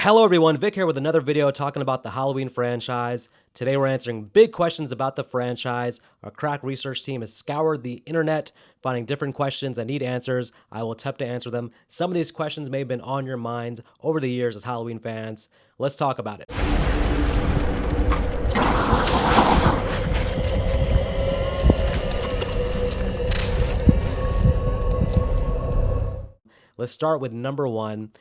Hello everyone, Vic here with another video talking about the Halloween franchise. Today we're answering big questions about the franchise. Our crack research team has scoured the internet, finding different questions that need answers. I will attempt to answer them. Some of these questions may have been on your minds over the years as Halloween fans. Let's talk about it. Let's start with number one.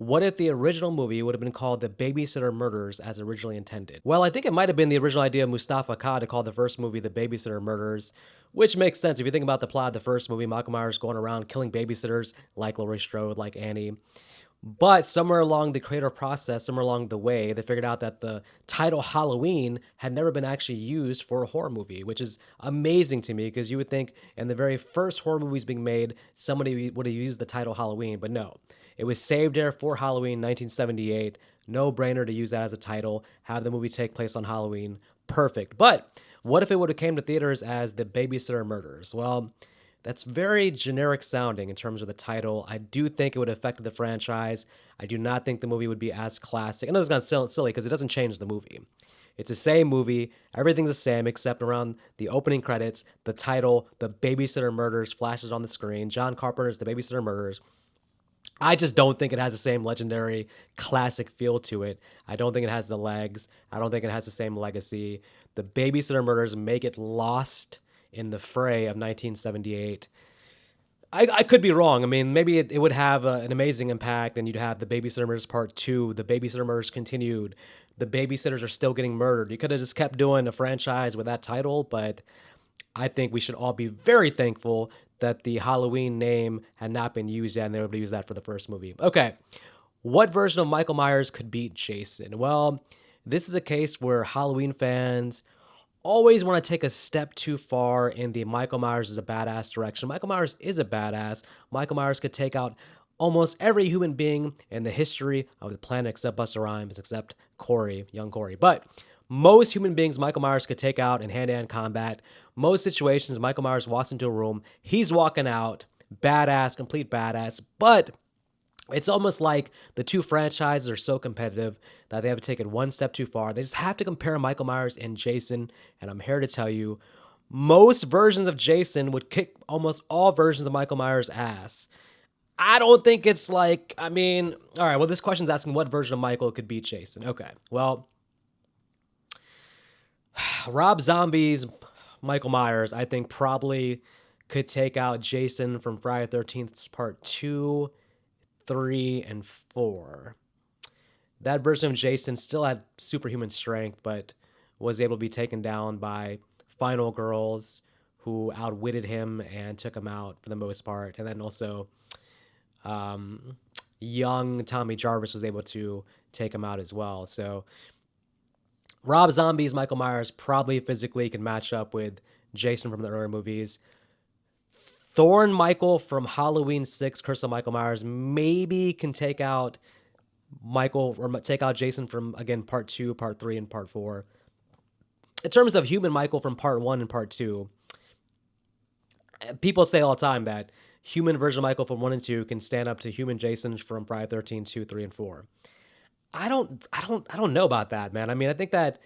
What if the original movie would have been called The Babysitter Murders as originally intended? Well, I think it might have been the original idea of Mustafa Khan to call the first movie The Babysitter Murders, which makes sense. If you think about the plot of the first movie, Michael Myers going around killing babysitters like Laurie Strode, like Annie. But somewhere along the creative process, somewhere along the way, they figured out that the title Halloween had never been actually used for a horror movie, which is amazing to me because you would think in the very first horror movies being made, somebody would have used the title Halloween, but no. It was saved there for Halloween 1978. No brainer to use that as a title, have the movie take place on Halloween. Perfect. But what if it would have came to theaters as The Babysitter Murders? Well, that's very generic sounding in terms of the title. I do think it would have affected the franchise. I do not think the movie would be as classic. I know it's kind of silly because it doesn't change the movie. It's the same movie. Everything's the same except around the opening credits, the title, The Babysitter Murders flashes on the screen. John Carpenter's The Babysitter Murders. I just don't think it has the same legendary classic feel to it. I don't think it has the legs. I don't think it has the same legacy. The Babysitter Murders make it lost in the fray of 1978. I could be wrong. I mean, maybe it would have an amazing impact, and you'd have The Babysitter Murders Part 2, The Babysitter Murders Continued, The Babysitters Are Still Getting Murdered. You could have just kept doing a franchise with that title, but I think we should all be very thankful that the Halloween name had not been used yet, and they were able to use that for the first movie. Okay, what version of Michael Myers could beat Jason? Well, this is a case where Halloween fans always want to take a step too far in the Michael Myers is a badass direction. Michael Myers is a badass. Michael Myers could take out almost every human being in the history of the planet except Busta Rhymes, except Corey, young Corey. But most human beings Michael Myers could take out in hand-to-hand combat. Most situations, Michael Myers walks into a room, he's walking out, badass, complete badass, but it's almost like the two franchises are so competitive that they have to take it one step too far. They just have to compare Michael Myers and Jason, and I'm here to tell you, most versions of Jason would kick almost all versions of Michael Myers' ass. I don't think it's like, I mean, all right, well, this question's asking what version of Michael could beat Jason. Okay, well, Rob Zombie's Michael Myers, I think, probably could take out Jason from Friday the 13th Part 2, 3, and 4. That version of Jason still had superhuman strength, but was able to be taken down by final girls who outwitted him and took him out for the most part. And then also young Tommy Jarvis was able to take him out as well. So Rob Zombie's Michael Myers probably physically can match up with Jason from the earlier movies. Thorn Michael from Halloween 6, Curse of Michael Myers, maybe can take out Michael or take out Jason from, again, Part 2, Part 3, and Part 4. In terms of human Michael from Part 1 and Part 2, people say all the time that human version of Michael from 1 and 2 can stand up to human Jason from Friday the 13th, 2, 3, and 4. I don't know about that, man. I mean, I think that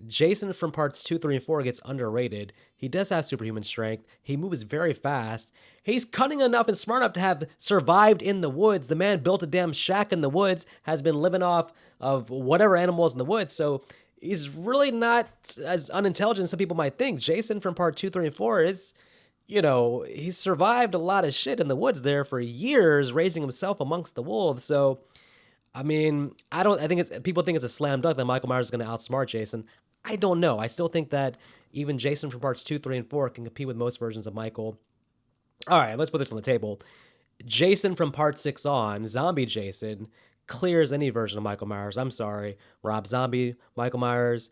Jason from parts 2, 3, and 4 gets underrated. He does have superhuman strength. He moves very fast. He's cunning enough and smart enough to have survived in the woods. The man built a damn shack in the woods, has been living off of whatever animals in the woods. So he's really not as unintelligent as some people might think. Jason from part 2, 3, and 4 is, you know, he's survived a lot of shit in the woods there for years, raising himself amongst the wolves. So I mean, I think people think it's a slam dunk that Michael Myers is going to outsmart Jason. I don't know. I still think that even Jason from parts 2, 3, and 4 can compete with most versions of Michael. All right, let's put this on the table. Jason from part 6 on, Zombie Jason, clears any version of Michael Myers. I'm sorry. Rob Zombie, Michael Myers,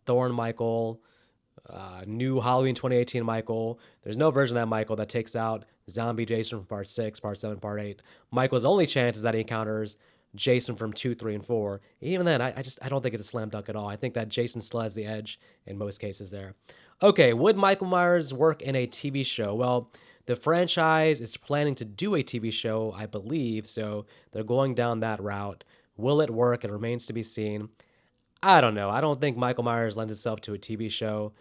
Thorn Michael, new Halloween 2018 Michael. There's no version of that Michael that takes out Zombie Jason from part 6, part 7, part 8. Michael's only chance is that he encounters Jason from 2, 3, and 4. Even then, I don't think it's a slam dunk at all. I think that Jason still has the edge in most cases there. Okay, would Michael Myers work in a TV show? Well, the franchise is planning to do a TV show, I believe, so they're going down that route. Will it work? It remains to be seen. I don't know. I don't think Michael Myers lends itself to a TV show.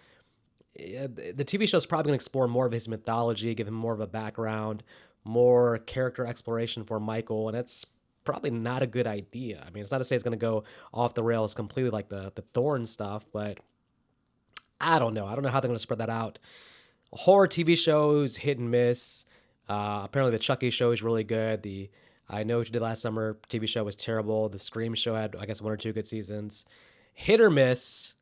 The TV show is probably going to explore more of his mythology, give him more of a background, more character exploration for Michael, and it's probably not a good idea. I mean, it's not to say it's going to go off the rails completely like the Thorn stuff, but I don't know. I don't know how they're going to spread that out. Horror TV shows, hit and miss. Apparently, the Chucky show is really good. The I Know What You Did Last Summer TV show was terrible. The Scream show had, I guess, one or two good seasons. Hit or miss.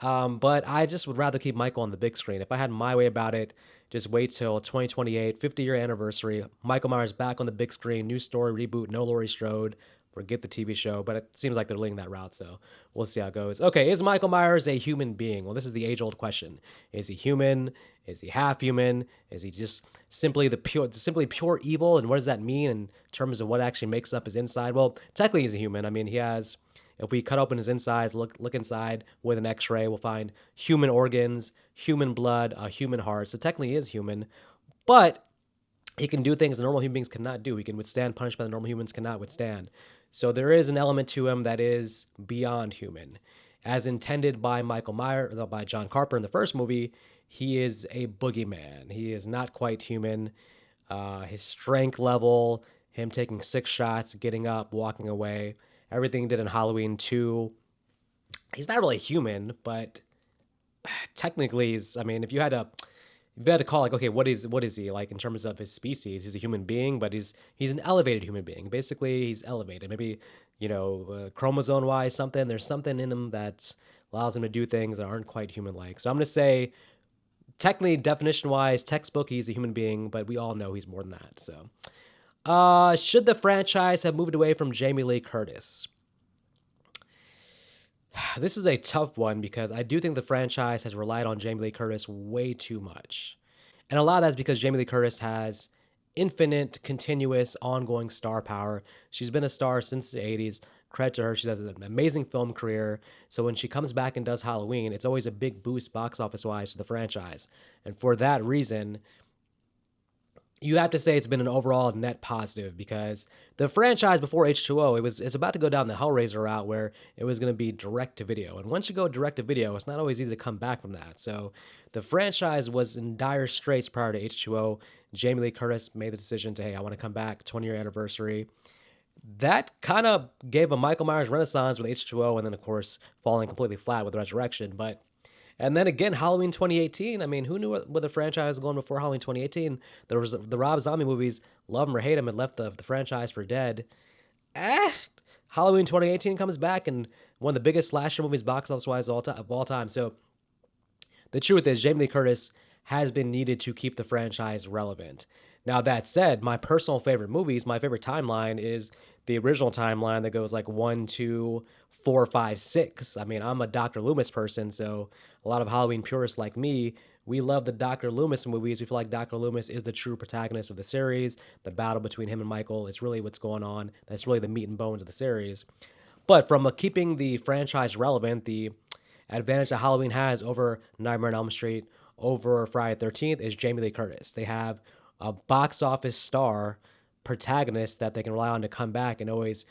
But I just would rather keep Michael on the big screen. If I had my way about it, just wait till 2028, 50-year anniversary. Michael Myers back on the big screen, new story, reboot, no Laurie Strode. Forget the TV show, but it seems like they're leaning that route, so we'll see how it goes. Okay, is Michael Myers a human being? Well, this is the age-old question. Is he human? Is he half human? Is he just simply pure evil? And what does that mean in terms of what actually makes up his inside? Well, technically he's a human. I mean, he has, if we cut open his insides, look inside with an X-ray, we'll find human organs, human blood, a human heart. So technically he is human, but he can do things normal human beings cannot do. He can withstand punishment that normal humans cannot withstand. So there is an element to him that is beyond human. As intended by Michael Myers, by John Carpenter in the first movie, he is a boogeyman. He is not quite human. His strength level, him taking 6 shots, getting up, walking away, everything he did in Halloween 2. He's not really human, but technically he's, I mean, if you had to call like, okay, what is he like in terms of his species? He's a human being, but he's an elevated human being. Basically, he's elevated. Maybe chromosome wise, there's something in him that allows him to do things that aren't quite human like. So I'm gonna say, technically, definition wise, textbook, he's a human being, but we all know he's more than that. So, should the franchise have moved away from Jamie Lee Curtis? This is a tough one because I do think the franchise has relied on Jamie Lee Curtis way too much. And a lot of that's because Jamie Lee Curtis has infinite, continuous, ongoing star power. She's been a star since the 80s. Credit to her. She has an amazing film career. So when she comes back and does Halloween, it's always a big boost box office wise to the franchise. And for that reason, you have to say it's been an overall net positive because the franchise before H2O, it's about to go down the Hellraiser route where it was going to be direct to video. And once you go direct to video, it's not always easy to come back from that. So the franchise was in dire straits prior to H2O. Jamie Lee Curtis made the decision to, hey, I want to come back, 20-year anniversary. That kind of gave a Michael Myers renaissance with H2O and then, of course, falling completely flat with Resurrection. And then again, Halloween 2018. I mean, who knew where the franchise was going before Halloween 2018? There was the Rob Zombie movies, love him or hate him, had left the franchise for dead. Halloween 2018 comes back and one of the biggest slasher movies box office wise of all time. So the truth is, Jamie Lee Curtis has been needed to keep the franchise relevant. Now, that said, my personal favorite movies, my favorite timeline is the original timeline that goes like 1, 2, 4, 5, 6. I mean, I'm a Dr. Loomis person, so a lot of Halloween purists like me, we love the Dr. Loomis movies. We feel like Dr. Loomis is the true protagonist of the series. The battle between him and Michael is really what's going on. That's really the meat and bones of the series. But from keeping the franchise relevant, the advantage that Halloween has over Nightmare on Elm Street, over Friday the 13th, is Jamie Lee Curtis. They have a box office star protagonist that they can rely on to come back and always,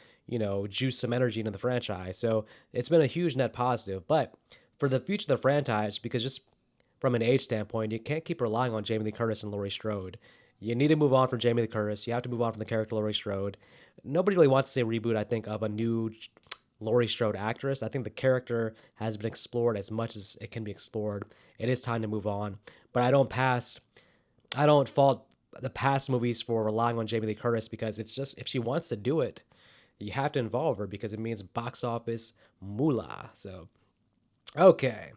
juice some energy into the franchise. So it's been a huge net positive. But for the future of the franchise, because just from an age standpoint, you can't keep relying on Jamie Lee Curtis and Laurie Strode. You need to move on from Jamie Lee Curtis. You have to move on from the character Laurie Strode. Nobody really wants to say reboot, I think, of a new Laurie Strode actress. I think the character has been explored as much as it can be explored. It is time to move on. But I don't fault the past movies for relying on Jamie Lee Curtis because it's just, if she wants to do it, you have to involve her because it means box office moolah. So, okay.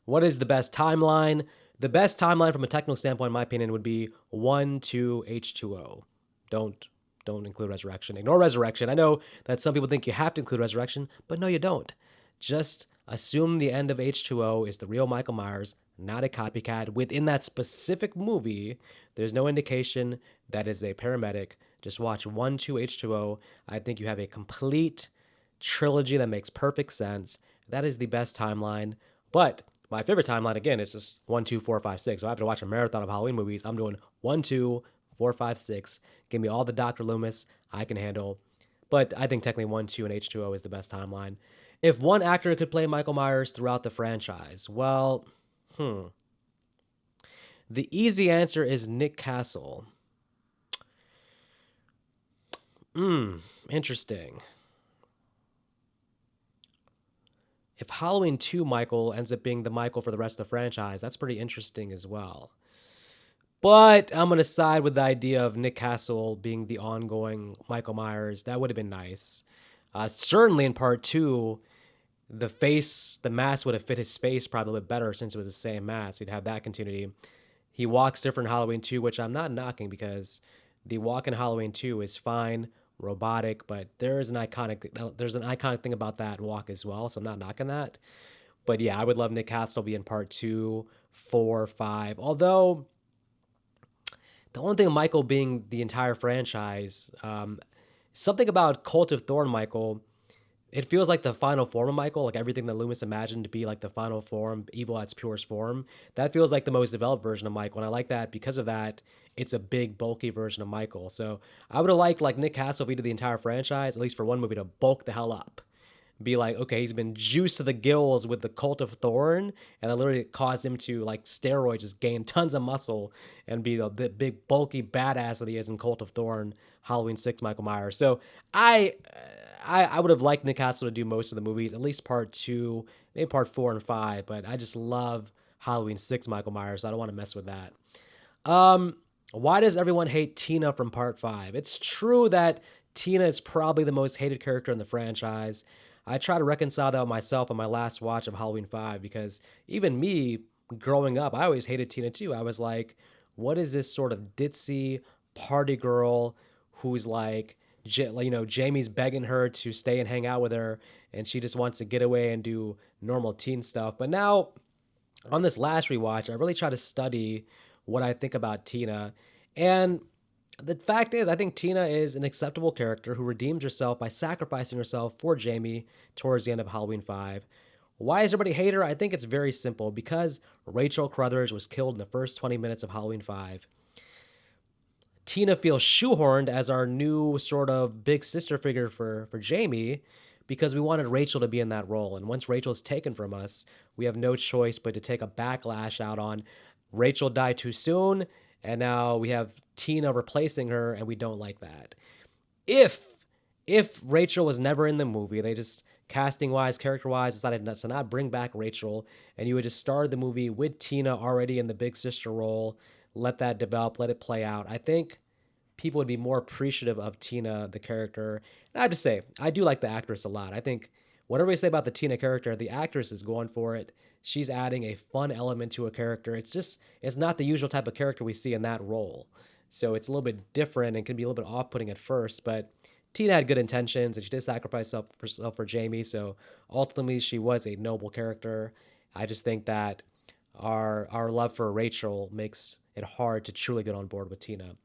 What is the best timeline? The best timeline from a technical standpoint, in my opinion, would be 1, 2, H2O. Don't include Resurrection. Ignore Resurrection. I know that some people think you have to include Resurrection, but no, you don't. Just assume the end of H2O is the real Michael Myers, not a copycat. Within that specific movie, there's no indication that is a paramedic. Just watch 1, 2, H2O. I think you have a complete trilogy that makes perfect sense. That is the best timeline. But my favorite timeline, again, is just 1, 2, 4, 5, 6. So I have to watch a marathon of Halloween movies. I'm doing 1, 2, 4, 5, 6. Give me all the Dr. Loomis I can handle. But I think technically 1, 2, and H2O is the best timeline. If one actor could play Michael Myers throughout the franchise, well, the easy answer is Nick Castle. Interesting. If Halloween 2 Michael ends up being the Michael for the rest of the franchise, that's pretty interesting as well. But I'm going to side with the idea of Nick Castle being the ongoing Michael Myers. That would have been nice. Certainly in part 2, the mask would have fit his face probably a little bit better since it was the same mask. You'd have that continuity. He walks different in Halloween 2, which I'm not knocking because the walk in Halloween 2 is fine, robotic, but there's an iconic thing about that walk as well, so I'm not knocking that. But yeah, I would love Nick Castle to be in part 2, 4, 5. Although the only thing of Michael being the entire franchise, something about Cult of Thorn Michael, it feels like the final form of Michael, like everything that Loomis imagined to be like the final form, evil at its purest form. That feels like the most developed version of Michael, and I like that because of that. It's a big, bulky version of Michael. So I would have liked like Nick Castle if he did the entire franchise, at least for one movie, to bulk the hell up. Be like, okay, he's been juiced to the gills with the Cult of Thorn, and that literally caused him to like steroids, just gain tons of muscle and be the big bulky badass that he is in Cult of Thorn, Halloween 6 Michael Myers. So I I would have liked Nick Castle to do most of the movies, at least part 2, maybe part 4 and 5, but I just love Halloween 6 Michael Myers, so I don't want to mess with that. Why does everyone hate Tina from part 5? It's true that Tina is probably the most hated character in the franchise. I try to reconcile that with myself on my last watch of Halloween 5 because even me growing up, I always hated Tina too. I was like, what is this sort of ditzy party girl who's like, Jamie's begging her to stay and hang out with her, and she just wants to get away and do normal teen stuff. But now, on this last rewatch, I really try to study what I think about Tina. And the fact is, I think Tina is an acceptable character who redeems herself by sacrificing herself for Jamie towards the end of Halloween 5. Why does everybody hate her? I think it's very simple. Because Rachel Carruthers was killed in the first 20 minutes of Halloween 5. Tina feels shoehorned as our new sort of big sister figure for Jamie because we wanted Rachel to be in that role. And once Rachel's taken from us, we have no choice but to take a backlash out on Rachel died too soon, and now we have Tina replacing her, and we don't like that. If Rachel was never in the movie, they just casting wise, character wise, decided to not bring back Rachel, and you would just start the movie with Tina already in the big sister role, let that develop, let it play out. I think people would be more appreciative of Tina, the character. And I have to say, I do like the actress a lot. I think whatever we say about the Tina character, the actress is going for it. She's adding a fun element to a character. It's not the usual type of character we see in that role. So it's a little bit different and can be a little bit off-putting at first, but Tina had good intentions and she did sacrifice herself for Jamie. So ultimately, she was a noble character. I just think that our love for Rachel makes it hard to truly get on board with Tina.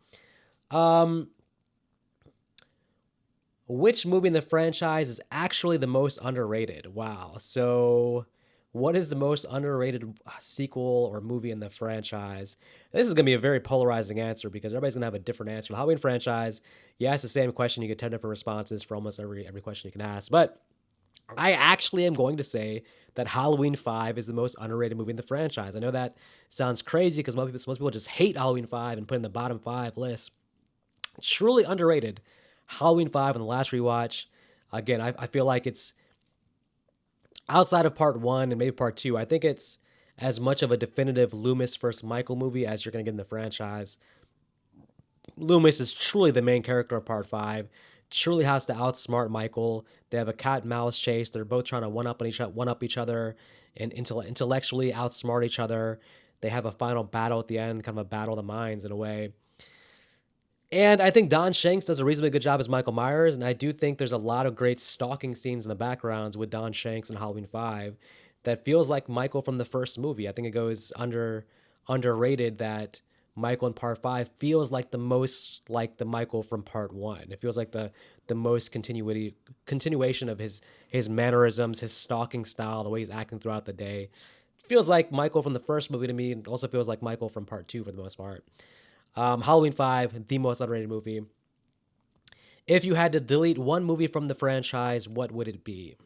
Which movie in the franchise is actually the most underrated? Wow. So, what is the most underrated sequel or movie in the franchise? This is going to be a very polarizing answer because everybody's going to have a different answer. The Halloween franchise, you ask the same question, you get 10 different responses for almost every question you can ask. But I actually am going to say that Halloween 5 is the most underrated movie in the franchise. I know that sounds crazy because most people just hate Halloween 5 and put in the bottom 5 list. Truly underrated. Halloween 5 on the last rewatch. Again, I feel like it's outside of part 1 and maybe part 2. I think it's as much of a definitive Loomis versus Michael movie as you're going to get in the franchise. Loomis is truly the main character of part 5. Truly has to outsmart Michael. They have a cat and mouse chase. They're both trying to one up each other and intellectually outsmart each other. They have a final battle at the end, kind of a battle of the minds in a way. And I think Don Shanks does a reasonably good job as Michael Myers, and I do think there's a lot of great stalking scenes in the backgrounds with Don Shanks in Halloween 5 that feels like Michael from the first movie. I think it goes underrated that Michael in part 5 feels like the most like the Michael from part 1. It feels like the most continuation of his mannerisms, his stalking style, the way he's acting throughout the day. It feels like Michael from the first movie to me. It also feels like Michael from part 2 for the most part. Halloween 5, the most underrated movie. If you had to delete one movie from the franchise, what would it be?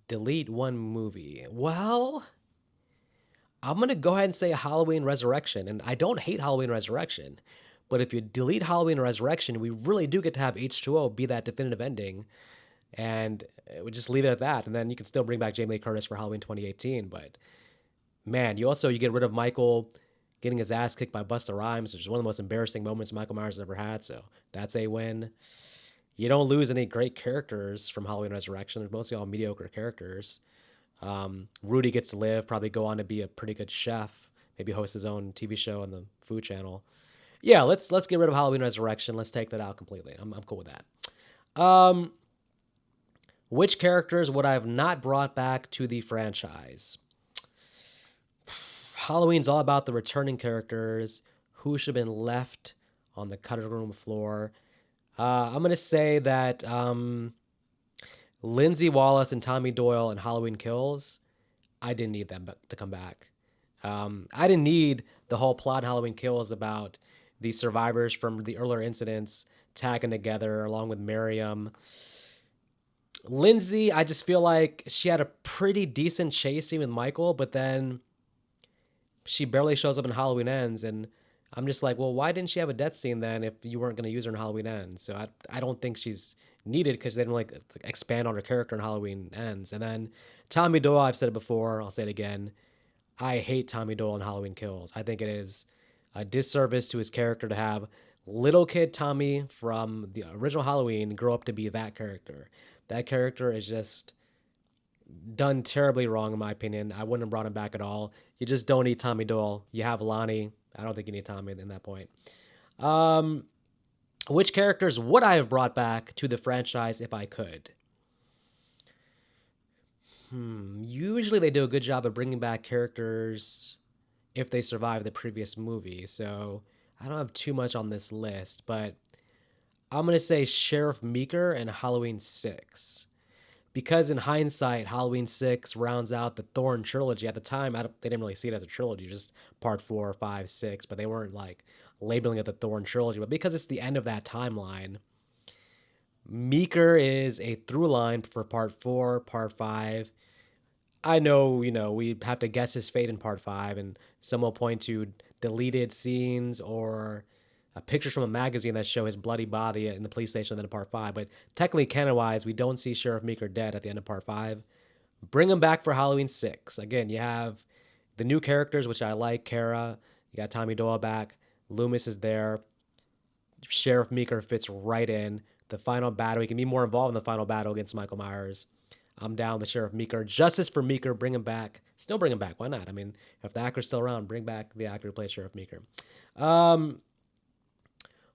Delete one movie. Well, I'm going to go ahead and say Halloween Resurrection. And I don't hate Halloween Resurrection. But if you delete Halloween Resurrection, we really do get to have H2O be that definitive ending. And we just leave it at that. And then you can still bring back Jamie Lee Curtis for Halloween 2018. But man, you get rid of Michael getting his ass kicked by Busta Rhymes, which is one of the most embarrassing moments Michael Myers has ever had. So that's a win. You don't lose any great characters from Halloween Resurrection. They're mostly all mediocre characters. Rudy gets to live, probably go on to be a pretty good chef, maybe host his own TV show on the Food Channel. Yeah, let's get rid of Halloween Resurrection. Let's take that out completely. I'm cool with that. Which characters would I have not brought back to the franchise? Halloween's all about the returning characters who should have been left on the cutting room floor. I'm going to say that Lindsay Wallace and Tommy Doyle and Halloween Kills, I didn't need them to come back. I didn't need the whole plot in Halloween Kills about the survivors from the earlier incidents tagging together along with Miriam. Lindsay, I just feel like she had a pretty decent chase scene with Michael, but then she barely shows up in Halloween Ends, and I'm just like, well, why didn't she have a death scene then if you weren't going to use her in Halloween Ends? So I don't think she's needed because they didn't like expand on her character in Halloween Ends. And then Tommy Doyle, I've said it before, I'll say it again. I hate Tommy Doyle in Halloween Kills. I think it is a disservice to his character to have little kid Tommy from the original Halloween grow up to be that character. That character is just done terribly wrong, in my opinion. I wouldn't have brought him back at all. You just don't need Tommy Doyle. You have Lonnie. I don't think you need Tommy in that point. Which characters would I have brought back to the franchise if I could? Usually they do a good job of bringing back characters if they survive the previous movie. So I don't have too much on this list, but I'm going to say Sheriff Meeker and Halloween 6. Because in hindsight, Halloween 6 rounds out the Thorn trilogy. At the time, they didn't really see it as a trilogy, just part 4, 5, 6, but they weren't like labeling it the Thorn trilogy. But because it's the end of that timeline, Meeker is a through line for part 4, part 5. I know, we have to guess his fate in part 5, and some will point to deleted scenes or pictures from a magazine that show his bloody body in the police station at the end of part 5. But technically, canon-wise, we don't see Sheriff Meeker dead at the end of part 5. Bring him back for Halloween 6. Again, you have the new characters, which I like. Kara, you got Tommy Doyle back. Loomis is there. Sheriff Meeker fits right in. The final battle, he can be more involved in the final battle against Michael Myers. I'm down with Sheriff Meeker. Justice for Meeker, bring him back. Still bring him back. Why not? I mean, if the actor's still around, bring back the actor who plays Sheriff Meeker.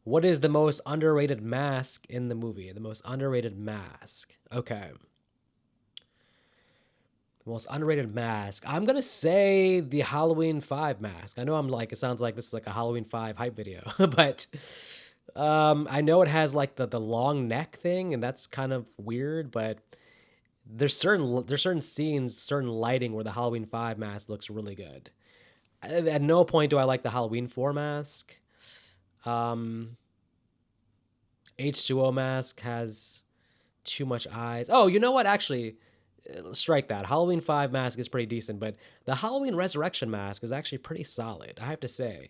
What is the most underrated mask in the movie? The most underrated mask. Okay. The most underrated mask. I'm going to say the Halloween 5 mask. I know it sounds like this is like a Halloween 5 hype video, but I know it has like the long neck thing, and that's kind of weird, but there's certain scenes, certain lighting where the Halloween 5 mask looks really good. At no point do I like the Halloween 4 mask. H2O mask has too much eyes. Oh, you know what? Actually, strike that. Halloween 5 mask is pretty decent, but the Halloween Resurrection mask is actually pretty solid, I have to say.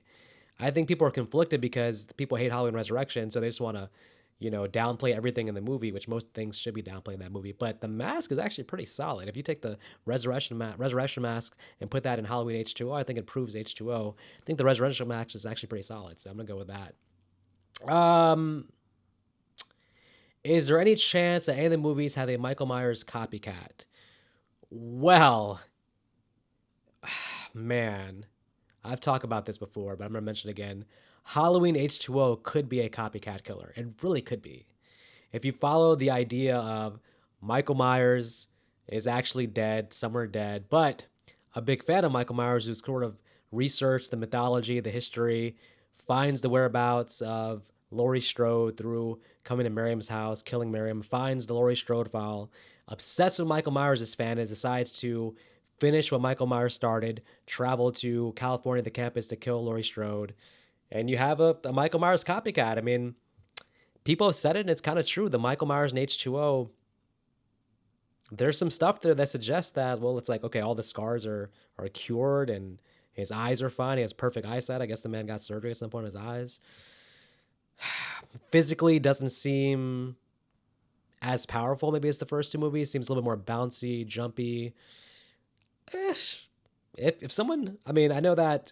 I think people are conflicted because people hate Halloween Resurrection, so they just want to, downplay everything in the movie, which most things should be downplaying in that movie. But the mask is actually pretty solid. If you take the Resurrection mask and put that in Halloween H2O, I think it proves H2O. I think the Resurrection mask is actually pretty solid, so I'm going to go with that. Is there any chance that any of the movies have a Michael Myers copycat? Well, man, I've talked about this before, but I'm going to mention it again. Halloween H2O could be a copycat killer. It really could be. If you follow the idea of Michael Myers is actually dead, somewhere dead, but a big fan of Michael Myers who's sort of researched the mythology, the history, finds the whereabouts of Laurie Strode through coming to Miriam's house, killing Miriam, finds the Laurie Strode file, obsessed with Michael Myers as fan, and decides to finish what Michael Myers started, travel to California, the campus, to kill Laurie Strode. and you have a Michael Myers copycat. I mean, people have said it, and it's kind of true. The Michael Myers in H2O, there's some stuff there that suggests that, well, it's like, okay, all the scars are cured and his eyes are fine. He has perfect eyesight. I guess the man got surgery at some point in his eyes. Physically doesn't seem as powerful maybe as the first two movies. Seems a little bit more bouncy, jumpy. Eh, if someone, I mean, I know that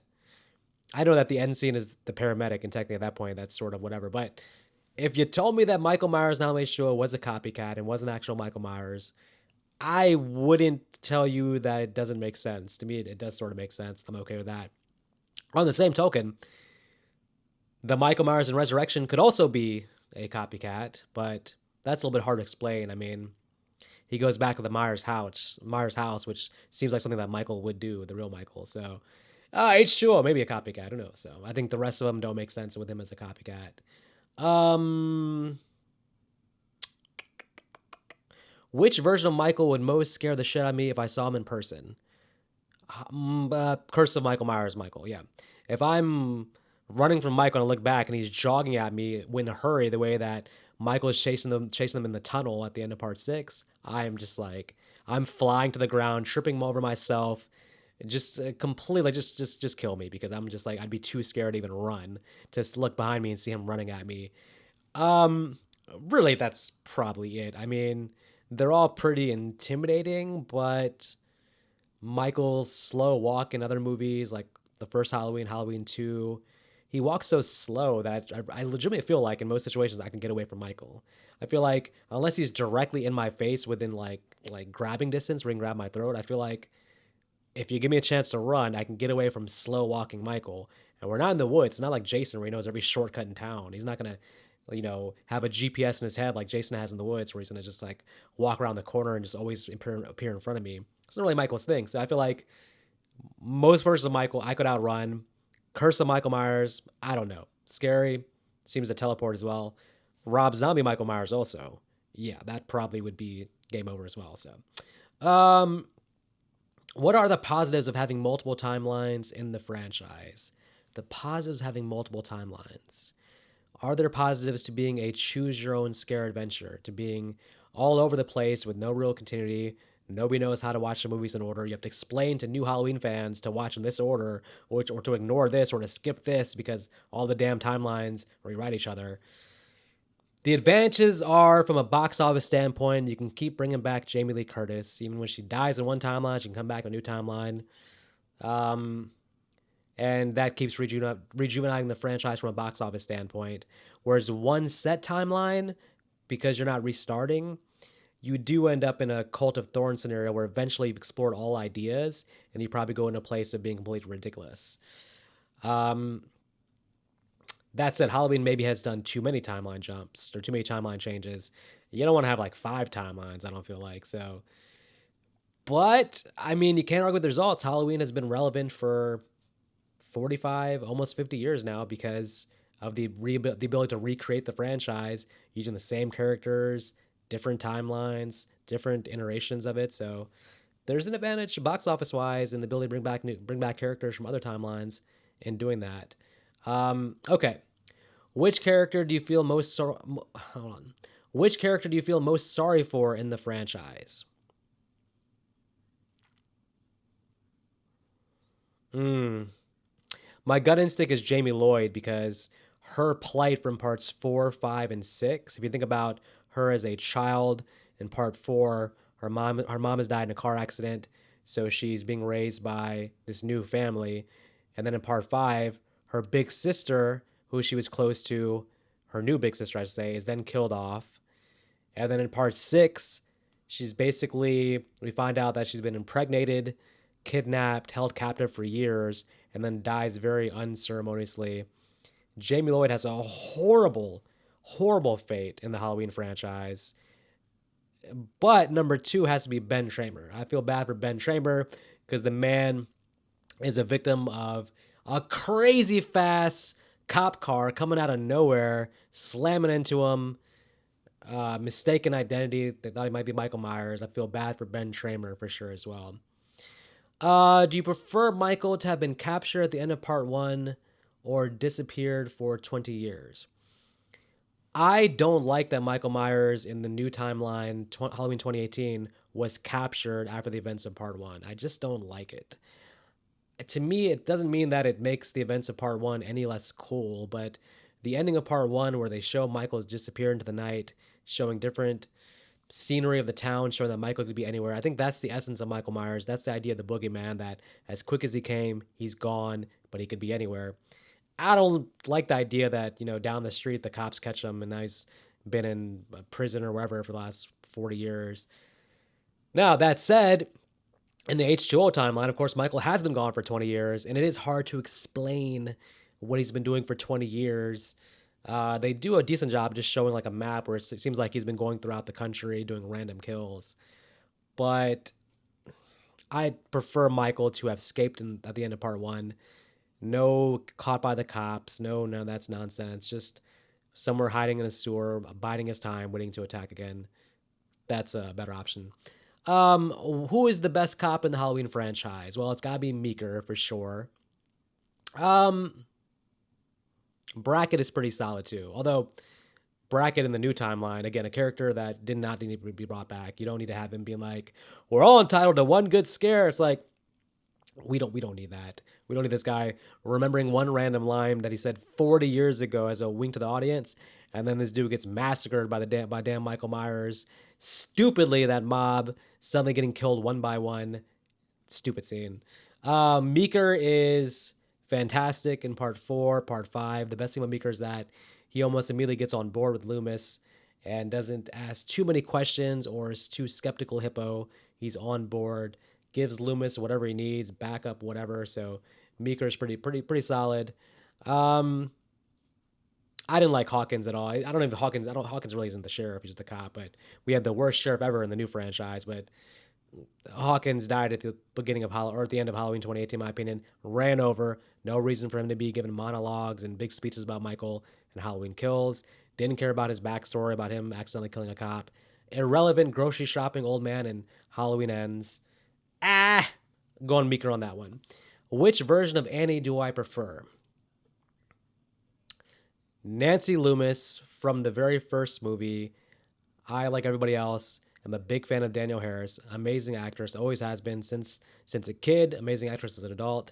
the end scene is the paramedic, and technically at that point that's sort of whatever. But if you told me that Michael Myers now H2O was a copycat and was an actual Michael Myers, I wouldn't tell you that it doesn't make sense. To me, it does sort of make sense. I'm okay with that. On the same token, the Michael Myers in Resurrection could also be a copycat, but that's a little bit hard to explain. I mean, he goes back to the Myers house, which seems like something that Michael would do, the real Michael. So, H2O, maybe a copycat. Who knows? So, I think the rest of them don't make sense with him as a copycat. Um, which version of Michael would most scare the shit out of me if I saw him in person? Curse of Michael Myers, Michael. Yeah, if I'm running from Michael and I look back and he's jogging at me in a hurry, the way that Michael is chasing them in the tunnel at the end of part six, I am just like, I'm flying to the ground, tripping over myself, just completely just kill me, because I'm just like, I'd be too scared to even run, to look behind me and see him running at me. Um, Really, that's probably it. I mean, they're all pretty intimidating, but Michael's slow walk in other movies, like the first Halloween, Halloween 2, he walks so slow that I legitimately feel like in most situations I can get away from Michael. I feel like unless he's directly in my face within like grabbing distance where he can grab my throat, I feel like if you give me a chance to run, I can get away from slow walking Michael. And we're not in the woods. It's not like Jason where he knows every shortcut in town. He's not gonna, have a GPS in his head like Jason has in the woods, where he's gonna just like walk around the corner and just always appear in front of me. It's not really Michael's thing. So I feel like most versions of Michael I could outrun. Curse of Michael Myers, I don't know. Scary seems to teleport as well. Rob Zombie Michael Myers also. Yeah, that probably would be game over as well. So, um, what are the positives of having multiple timelines in the franchise? The positives of having multiple timelines. Are there positives to being a choose your own scare adventure, to being all over the place with no real continuity? Nobody knows how to watch the movies in order. You have to explain to new Halloween fans to watch in this order, or to ignore this, or to skip this because all the damn timelines rewrite each other. The advantages are, from a box office standpoint, you can keep bringing back Jamie Lee Curtis. Even when she dies in one timeline, she can come back in a new timeline. Um, and that keeps rejuvenating the franchise from a box office standpoint. Whereas one set timeline, because you're not restarting, you do end up in a Cult of Thorns scenario where eventually you've explored all ideas and you probably go into a place of being completely ridiculous. Um, that said, Halloween maybe has done too many timeline jumps or too many timeline changes. You don't want to have like 5 timelines, I don't feel like. So, but I mean, you can't argue with the results. Halloween has been relevant for 45, almost 50 years now because of the ability to recreate the franchise using the same characters, different timelines, different iterations of it. So there's an advantage box office wise in the ability to bring back characters from other timelines in doing that. Okay, which character do you feel most hold on? Which character do you feel most sorry for in the franchise? Hmm. My gut instinct is Jamie Lloyd, because her plight from parts 4, 5, and 6. If you think about her as a child in part 4, her mom has died in a car accident, so she's being raised by this new family. And then in part 5, her big sister, who she was close to, her new big sister, I should say, is then killed off. And then in part 6, we find out that she's been impregnated, kidnapped, held captive for years, and then dies very unceremoniously. Jamie Lloyd has a horrible, horrible fate in the Halloween franchise. But number 2 has to be Ben Tramer. I feel bad for Ben Tramer because the man is a victim of a crazy fast cop car coming out of nowhere, slamming into him, mistaken identity. They thought he might be Michael Myers. I feel bad for Ben Tramer for sure as well. Do you prefer Michael to have been captured at the end of part 1 or disappeared for 20 years. I don't like that Michael Myers in the new timeline, Halloween 2018, was captured after the events of part one. I just don't like it. To me, it doesn't mean that it makes the events of part one any less cool, but the ending of part one, where they show Michael disappear into the night, showing different scenery of the town, showing that Michael could be anywhere. I think that's the essence of Michael Myers. That's the idea of the boogeyman, that as quick as he came, he's gone, but he could be anywhere. I don't like the idea that, down the street, the cops catch him and now he's been in prison or wherever for the last 40 years. Now, that said, in the H2O timeline, of course, Michael has been gone for 20 years, and it is hard to explain what he's been doing for 20 years. They do a decent job just showing like a map where it seems like he's been going throughout the country doing random kills. But I prefer Michael to have escaped at the end of part one. No caught by the cops. No, that's nonsense. Just somewhere hiding in a sewer, biding his time, waiting to attack again. That's a better option. Who is the best cop in the Halloween franchise? Well, it's gotta be Meeker for sure. Brackett is pretty solid too. Although Brackett in the new timeline, again, a character that did not need to be brought back. You don't need to have him being like, "We're all entitled to one good scare." It's like, we don't need that. We don't need this guy remembering one random line that he said 40 years ago as a wink to the audience, and then this dude gets massacred by damn Michael Myers. Stupidly, that mob suddenly getting killed one by one. Stupid scene. Meeker is fantastic in part 4, part 5. The best thing about Meeker is that he almost immediately gets on board with Loomis and doesn't ask too many questions or is too skeptical hippo. He's on board, gives Loomis whatever he needs, backup, whatever. So Meeker is pretty solid. I didn't like Hawkins at all. I don't even Hawkins. Hawkins really isn't the sheriff; he's just the cop. But we had the worst sheriff ever in the new franchise. But Hawkins died at the beginning of or at the end of Halloween 2018, in my opinion. Ran over. No reason for him to be giving monologues and big speeches about Michael and Halloween Kills. Didn't care about his backstory about him accidentally killing a cop. Irrelevant grocery shopping old man and Halloween Ends. Going Meeker on that one. Which version of Annie do I prefer? Nancy Loomis from the very first movie. I, like everybody else, am a big fan of Danielle Harris. Amazing actress, always has been since a kid. Amazing actress as an adult.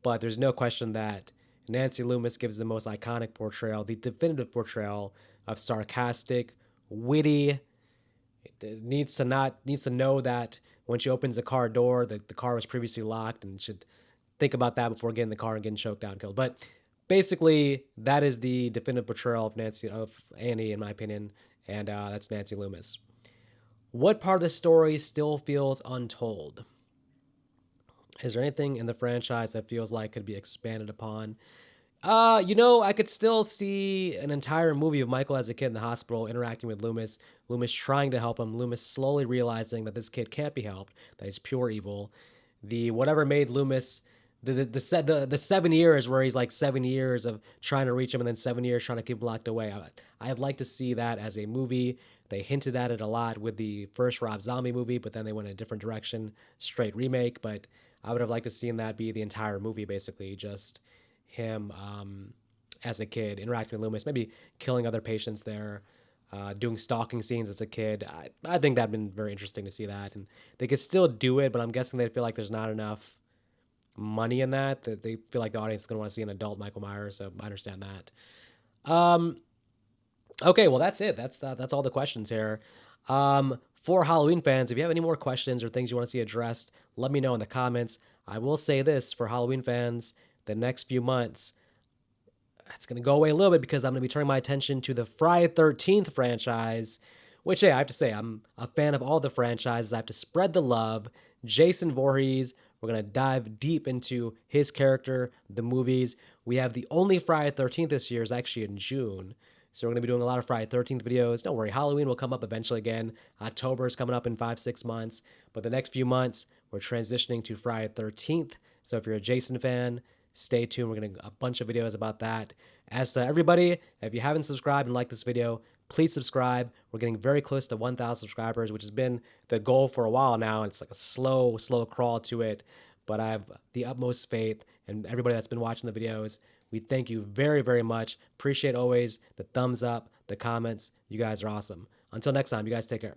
But there's no question that Nancy Loomis gives the most iconic portrayal, the definitive portrayal of sarcastic, witty. It needs to know that when she opens the car door, the car was previously locked, and should think about that before getting in the car and getting choked out and killed. But basically, that is the definitive portrayal of Annie, in my opinion, and that's Nancy Loomis. What part of the story still feels untold? Is there anything in the franchise that feels like could be expanded upon? I could still see an entire movie of Michael as a kid in the hospital interacting with Loomis, Loomis trying to help him, Loomis slowly realizing that this kid can't be helped, that he's pure evil. The whatever made Loomis the 7 years where he's like 7 years of trying to reach him and then 7 years trying to keep him locked away. I'd like to see that as a movie. They hinted at it a lot with the first Rob Zombie movie, but then they went in a different direction, straight remake. But I would have liked to seen that be the entire movie, basically, just him as a kid interacting with Loomis, maybe killing other patients there, doing stalking scenes as a kid. I think that'd been very interesting to see that, and they could still do it, but I'm guessing they feel like there's not enough money in that they feel like the audience is going to want to see an adult Michael Myers. So I understand that. Okay, well that's it. That's all the questions here. For Halloween fans, if you have any more questions or things you want to see addressed, let me know in the comments. I will say this for Halloween fans, the next few months, it's going to go away a little bit because I'm going to be turning my attention to the Friday 13th franchise, which, hey, I have to say, I'm a fan of all the franchises. I have to spread the love. Jason Voorhees, we're going to dive deep into his character, the movies. We have the only Friday 13th this year is actually in June. So we're going to be doing a lot of Friday 13th videos. Don't worry, Halloween will come up eventually again. October is coming up in 5-6 months. But the next few months, we're transitioning to Friday 13th. So if you're a Jason fan, stay tuned. We're going to a bunch of videos about that. As to everybody, if you haven't subscribed and liked this video, please subscribe. We're getting very close to 1,000 subscribers, which has been the goal for a while now. It's like a slow crawl to it. But I have the utmost faith in everybody that's been watching the videos. We thank you very, very much. Appreciate always the thumbs up, the comments. You guys are awesome. Until next time, you guys take care.